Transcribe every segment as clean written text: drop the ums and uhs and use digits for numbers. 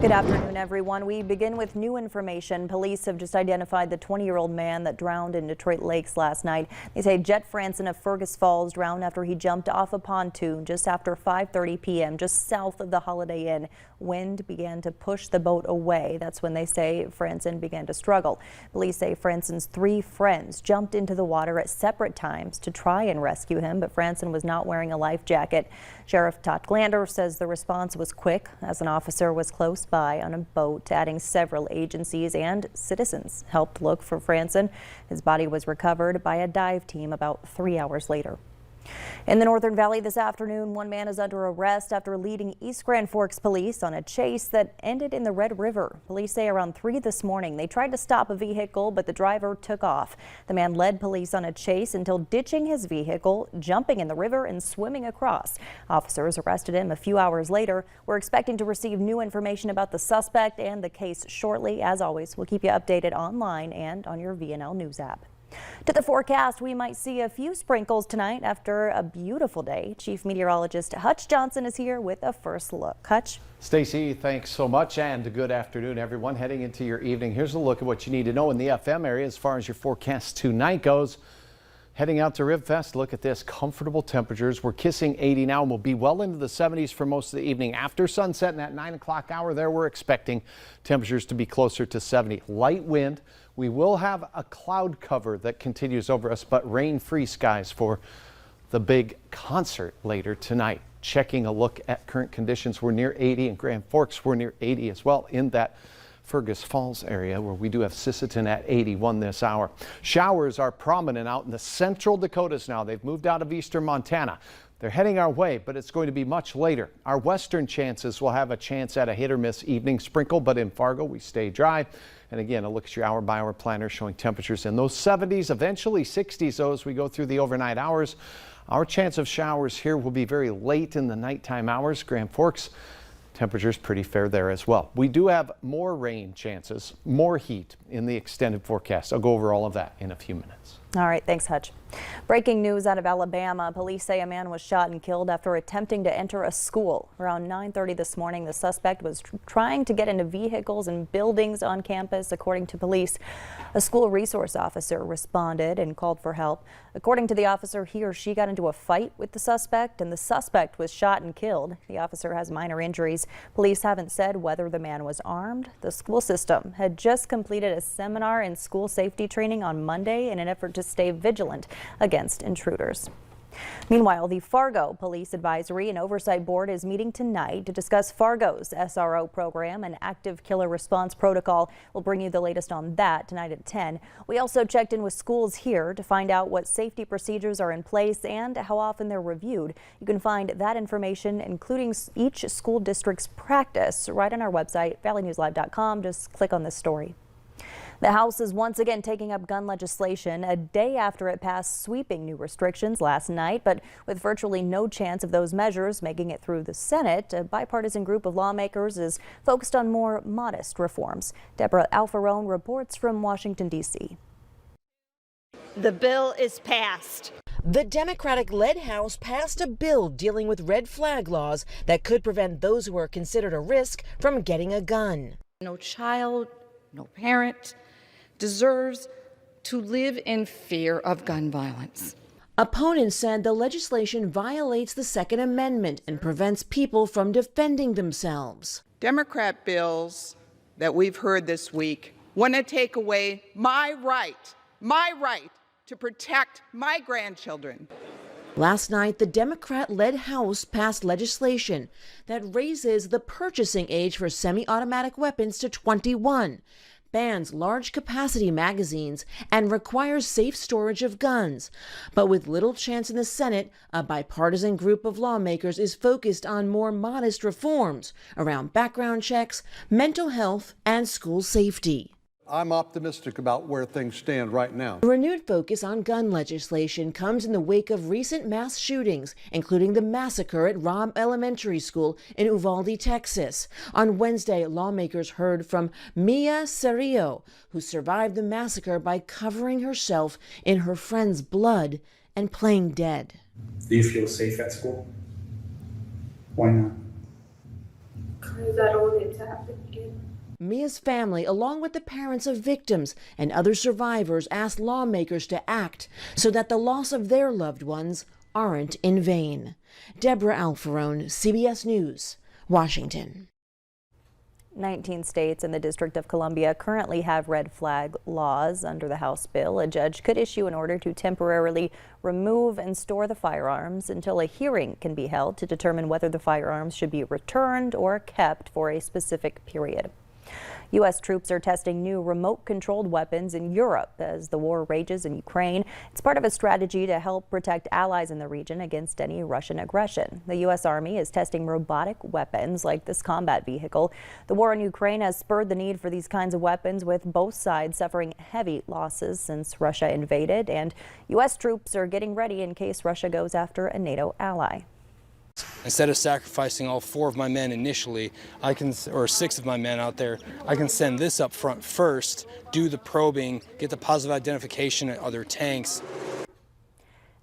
Good afternoon, everyone. We begin with new information. Police have just identified the 20-year-old man that drowned in Detroit lakes last night. They say Jet Franson of Fergus Falls drowned after he jumped off a pontoon just after 5:30 p.m. just south of the Holiday Inn. Wind began to push the boat away. That's when they say Franson began to struggle. Police say Franson's 3 friends jumped into the water at separate times to try and rescue him, but Franson was not wearing a life jacket. Sheriff Todd Glander says the response was quick as an officer was close by on a boat. Adding several agencies and citizens helped look for Franson. His body was recovered by a dive team about 3 hours later. In the Northern Valley this afternoon, one man is under arrest after leading East Grand Forks police on a chase that ended in the Red River. Police say around 3 this morning they tried to stop a vehicle, but the driver took off. The man led police on a chase until ditching his vehicle, jumping in the river and swimming across. Officers arrested him a few hours later. We're expecting to receive new information about the suspect and the case shortly. As always, we'll keep you updated online and on your VNL News app. To the forecast, we might see a few sprinkles tonight after a beautiful day. Chief Meteorologist Hutch Johnson is here with a first look. Hutch? Stacey, thanks so much, and good afternoon, everyone. Heading into your evening, here's a look at what you need to know in the FM area as far as your forecast tonight goes. Heading out to Ribfest, look at this. Comfortable temperatures. We're kissing 80 now and we'll be well into the 70s for most of the evening. After sunset in that 9 o'clock hour there, we're expecting temperatures to be closer to 70. Light wind. We will have a cloud cover that continues over us, but rain-free skies for the big concert later tonight. Checking a look at current conditions. We're near 80 in Grand Forks. We're near 80 as well in that Fergus Falls area, where we do have Sisseton at 81 this hour. Showers are prominent out in the central Dakotas now. They've moved out of eastern Montana. They're heading our way, but it's going to be much later. Our western chances will have a chance at a hit or miss evening sprinkle, but in Fargo we stay dry. And again, a look at your hour-by-hour planner showing temperatures in those 70s, eventually 60s though as we go through the overnight hours. Our chance of showers here will be very late in the nighttime hours. Grand Forks, temperatures pretty fair there as well. We do have more rain chances, more heat in the extended forecast. I'll go over all of that in a few minutes. All right, thanks, Hutch. Breaking news out of Alabama. Police say a man was shot and killed after attempting to enter a school. Around 9:30 this morning, the suspect was trying to get into vehicles and buildings on campus, according to police. A school resource officer responded and called for help. According to the officer, he or she got into a fight with the suspect, and the suspect was shot and killed. The officer has minor injuries. Police haven't said whether the man was armed. The school system had just completed a seminar in school safety training on Monday in an effort to stay vigilant against intruders. Meanwhile, the Fargo Police Advisory and Oversight Board is meeting tonight to discuss Fargo's SRO program and active killer response protocol. We'll bring you the latest on that tonight at 10. We also checked in with schools here to find out what safety procedures are in place and how often they're reviewed. You can find that information, including each school district's practice, right on our website, valleynewslive.com. Just click on this story. The House is once again taking up gun legislation a day after it passed sweeping new restrictions last night, but with virtually no chance of those measures making it through the Senate, a bipartisan group of lawmakers is focused on more modest reforms. Deborah Alfarone reports from Washington, D.C. The bill is passed. The Democratic-led House passed a bill dealing with red flag laws that could prevent those who are considered a risk from getting a gun. No child, no parent deserves to live in fear of gun violence. Opponents said the legislation violates the Second Amendment and prevents people from defending themselves. Democrat bills that we've heard this week want to take away my right to protect my grandchildren. Last night, the Democrat-led House passed legislation that raises the purchasing age for semi-automatic weapons to 21, bans large-capacity magazines, and requires safe storage of guns. But with little chance in the Senate, a bipartisan group of lawmakers is focused on more modest reforms around background checks, mental health, and school safety. I'm optimistic about where things stand right now. A renewed focus on gun legislation comes in the wake of recent mass shootings, including the massacre at Robb Elementary School in Uvalde, Texas. On Wednesday, lawmakers heard from Mia Cerrillo, who survived the massacre by covering herself in her friend's blood and playing dead. Do you feel safe at school? Why not? because I don't want it to happen again. Mia's family, along with the parents of victims and other survivors, asked lawmakers to act so that the loss of their loved ones aren't in vain. Deborah Alfarone, CBS News, Washington. 19 states and the District of Columbia currently have red flag laws under the House bill. A judge could issue an order to temporarily remove and store the firearms until a hearing can be held to determine whether the firearms should be returned or kept for a specific period. U.S. troops are testing new remote-controlled weapons in Europe as the war rages in Ukraine. It's part of a strategy to help protect allies in the region against any Russian aggression. The U.S. Army is testing robotic weapons like this combat vehicle. The war in Ukraine has spurred the need for these kinds of weapons, with both sides suffering heavy losses since Russia invaded, and U.S. troops are getting ready in case Russia goes after a NATO ally. Instead of sacrificing all 4 of my men initially, or 6 of my men out there, I can send this up front first, do the probing, get the positive identification at other tanks.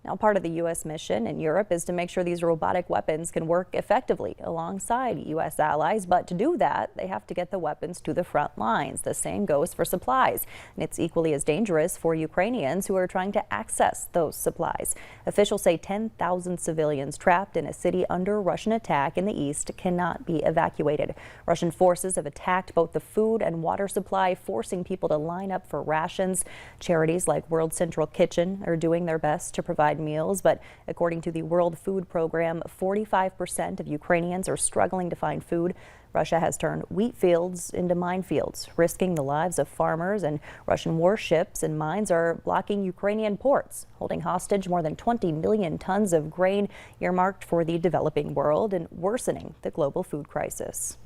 Now, part of the U.S. mission in Europe is to make sure these robotic weapons can work effectively alongside U.S. allies. But to do that, they have to get the weapons to the front lines. The same goes for supplies. And it's equally as dangerous for Ukrainians who are trying to access those supplies. Officials say 10,000 civilians trapped in a city under Russian attack in the east cannot be evacuated. Russian forces have attacked both the food and water supply, forcing people to line up for rations. Charities like World Central Kitchen are doing their best to provide meals, but according to the World Food Program, 45% of Ukrainians are struggling to find food. Russia has turned wheat fields into minefields, risking the lives of farmers, and Russian warships and mines are blocking Ukrainian ports, holding hostage more than 20 million tons of grain earmarked for the developing world and worsening the global food crisis.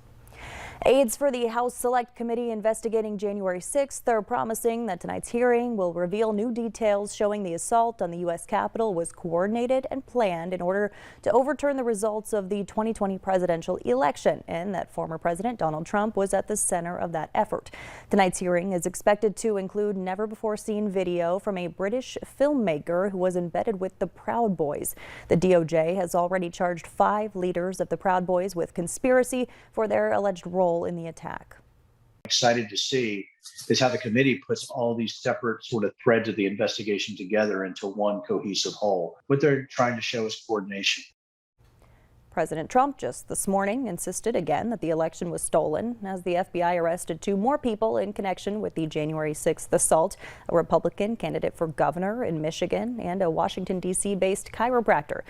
Aides for the House Select Committee investigating January 6th are promising that tonight's hearing will reveal new details showing the assault on the U.S. Capitol was coordinated and planned in order to overturn the results of the 2020 presidential election, and that former President Donald Trump was at the center of that effort. Tonight's hearing is expected to include never-before-seen video from a British filmmaker who was embedded with the Proud Boys. The DOJ has already charged 5 leaders of the Proud Boys with conspiracy for their alleged role in the attack. Excited to see is how the committee puts all these separate sort of threads of the investigation together into one cohesive whole. What they're trying to show is coordination. President Trump just this morning insisted again that the election was stolen as the FBI arrested 2 more people in connection with the January 6th assault, a Republican candidate for governor in Michigan and a Washington, D.C. based chiropractor.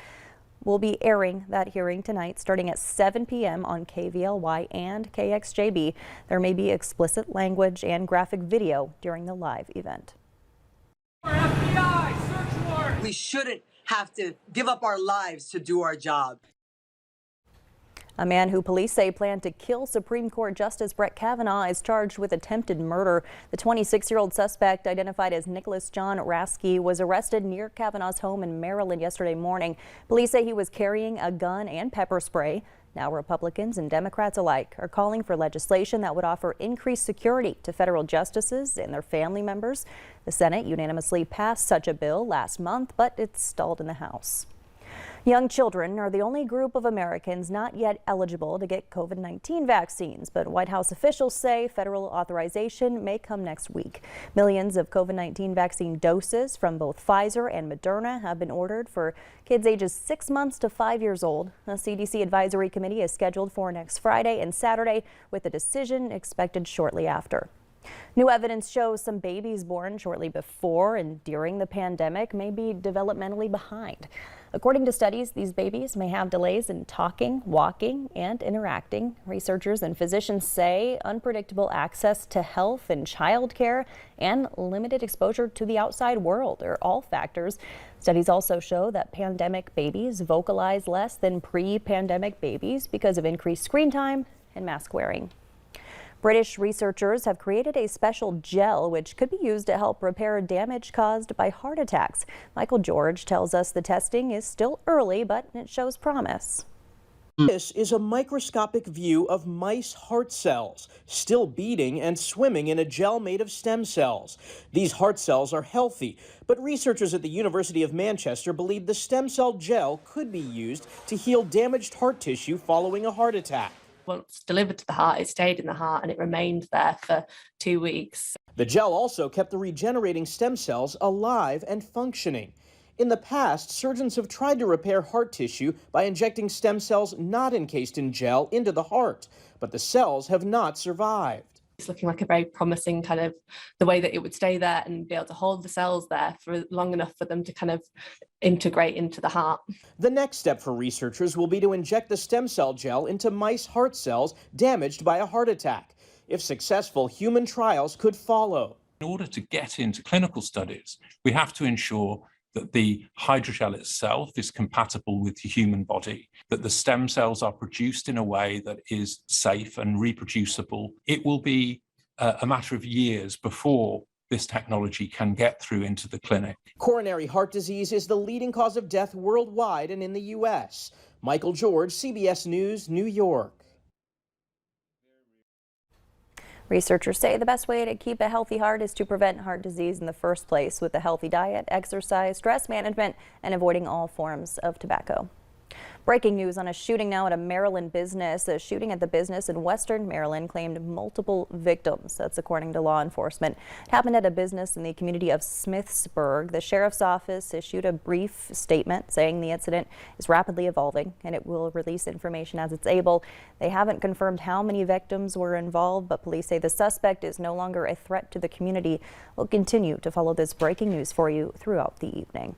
We'll be airing that hearing tonight starting at 7 p.m. on KVLY and KXJB. There may be explicit language and graphic video during the live event. FBI, search warrant! We shouldn't have to give up our lives to do our job. A man who police say planned to kill Supreme Court Justice Brett Kavanaugh is charged with attempted murder. The 26-year-old suspect, identified as Nicholas John Rasky, was arrested near Kavanaugh's home in Maryland yesterday morning. Police say he was carrying a gun and pepper spray. Now Republicans and Democrats alike are calling for legislation that would offer increased security to federal justices and their family members. The Senate unanimously passed such a bill last month, but it's stalled in the House. Young children are the only group of Americans not yet eligible to get COVID-19 vaccines, but White House officials say federal authorization may come next week. Millions of COVID-19 vaccine doses from both Pfizer and Moderna have been ordered for kids ages 6 months to 5 years old. The CDC Advisory Committee is scheduled for next Friday and Saturday, with a decision expected shortly after. New evidence shows some babies born shortly before and during the pandemic may be developmentally behind. According to studies, these babies may have delays in talking, walking, and interacting. Researchers and physicians say unpredictable access to health and child care and limited exposure to the outside world are all factors. Studies also show that pandemic babies vocalize less than pre-pandemic babies because of increased screen time and mask wearing. British researchers have created a special gel which could be used to help repair damage caused by heart attacks. Michael George tells us the testing is still early, but it shows promise. This is a microscopic view of mice heart cells, still beating and swimming in a gel made of stem cells. These heart cells are healthy, but researchers at the University of Manchester believe the stem cell gel could be used to heal damaged heart tissue following a heart attack. Once delivered to the heart, it stayed in the heart and it remained there for 2 weeks. The gel also kept the regenerating stem cells alive and functioning. In the past, surgeons have tried to repair heart tissue by injecting stem cells not encased in gel into the heart, but the cells have not survived. It's looking like a very promising kind of the way that it would stay there and be able to hold the cells there for long enough for them to kind of integrate into the heart. The next step for researchers will be to inject the stem cell gel into mice heart cells damaged by a heart attack. If successful, human trials could follow. In order to get into clinical studies, we have to ensure that the hydrogel itself is compatible with the human body, that the stem cells are produced in a way that is safe and reproducible. It will be a matter of years before this technology can get through into the clinic. Coronary heart disease is the leading cause of death worldwide and in the U.S. Michael George, CBS News, New York. Researchers say the best way to keep a healthy heart is to prevent heart disease in the first place with a healthy diet, exercise, stress management, and avoiding all forms of tobacco. Breaking news on a shooting now at a Maryland business. A shooting at the business in western Maryland claimed multiple victims. That's according to law enforcement. It happened at a business in the community of Smithsburg. The sheriff's office issued a brief statement saying the incident is rapidly evolving and it will release information as it's able. They haven't confirmed how many victims were involved, but police say the suspect is no longer a threat to the community. We'll continue to follow this breaking news for you throughout the evening.